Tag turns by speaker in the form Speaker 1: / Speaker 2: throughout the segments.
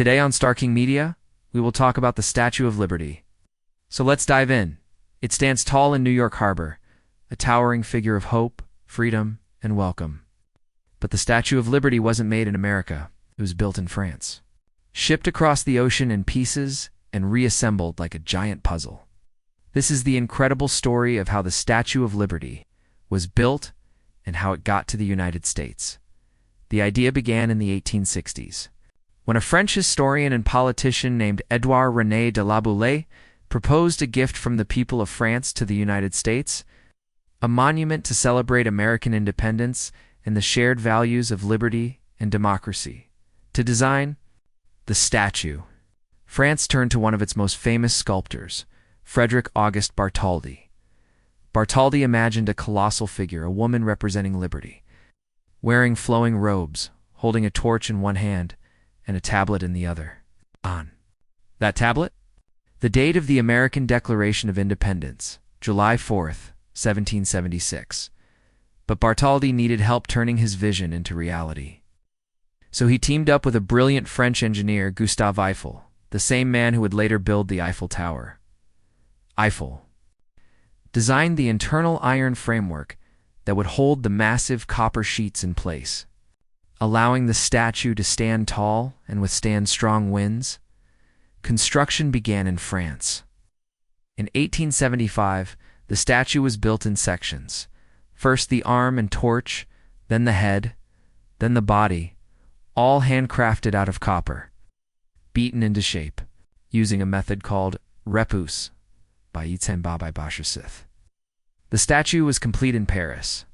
Speaker 1: Today on Star King Media, we will talk about the Statue of Liberty. So let's dive in. It stands tall in New York Harbor, a towering figure of hope, freedom, and welcome. But the Statue of Liberty wasn't made in America. It was built in France. Shipped across the ocean in pieces and reassembled like a giant puzzle. This is the incredible story of how the Statue of Liberty was built and how it got to the United States. The idea began in the 1860s, when a French historian and politician named Édouard René de la Boulaye proposed a gift from the people of France to the United States, a monument to celebrate American independence and the shared values of liberty and democracy. To design the statue, France turned to one of its most famous sculptors, Frédéric Auguste Bartholdi. Bartholdi imagined a colossal figure, a woman representing liberty, wearing flowing robes, holding a torch in one hand and a tablet in the other. On that tablet, the date of the American Declaration of Independence, July 4th, 1776. But Bartholdi needed help turning his vision into reality. So he teamed up with a brilliant French engineer, Gustave Eiffel, the same man who would later build the Eiffel Tower. Eiffel designed the internal iron framework that would hold the massive copper sheets in place, allowing the statue to stand tall and withstand strong winds. Construction began in France. In 1875, the statue was built in sections. First the arm and torch, then the head, then the body, all handcrafted out of copper, beaten into shape, using a method called repousse by Etienne Bashir. The statue was complete in Paris,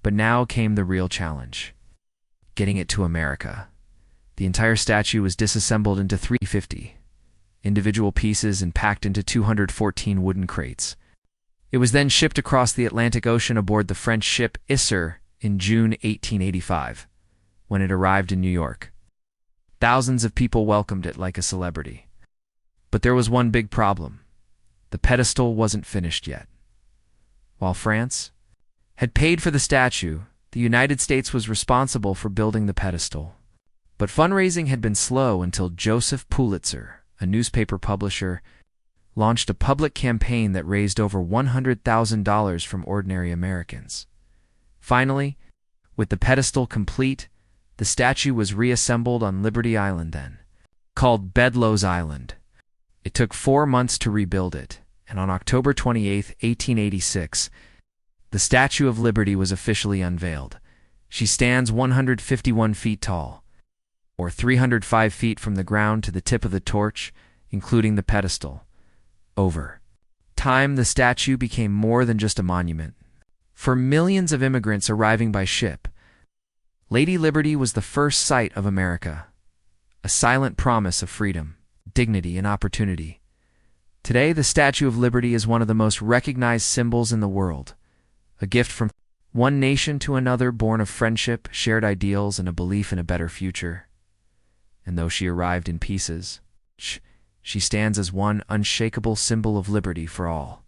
Speaker 1: but now came the real challenge: getting it to America. The entire statue was disassembled into 350 individual pieces and packed into 214 wooden crates. It was then shipped across the Atlantic Ocean aboard the French ship Isser in June 1885, when it arrived in New York. Thousands of people welcomed it like a celebrity. But there was one big problem. The pedestal wasn't finished yet. While France had paid for the statue, the United States was responsible for building the pedestal. But fundraising had been slow until Joseph Pulitzer, a newspaper publisher, launched a public campaign that raised over $100,000 from ordinary Americans. Finally, with the pedestal complete, the statue was reassembled on Liberty Island then, called Bedloe's Island. It took 4 months to rebuild it, and on October 28, 1886, the Statue of Liberty was officially unveiled. She stands 151 feet tall, or 305 feet from the ground to the tip of the torch, including the pedestal. Over time, the statue became more than just a monument. For millions of immigrants arriving by ship, Lady Liberty was the first sight of America, a silent promise of freedom, dignity, and opportunity. Today, the Statue of Liberty is one of the most recognized symbols in the world, a gift from one nation to another born of friendship, shared ideals, and a belief in a better future. And though she arrived in pieces, she stands as one unshakable symbol of liberty for all.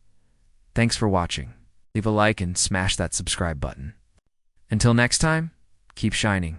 Speaker 1: Thanks for watching. Leave a like and smash that subscribe button. Until next time, keep shining.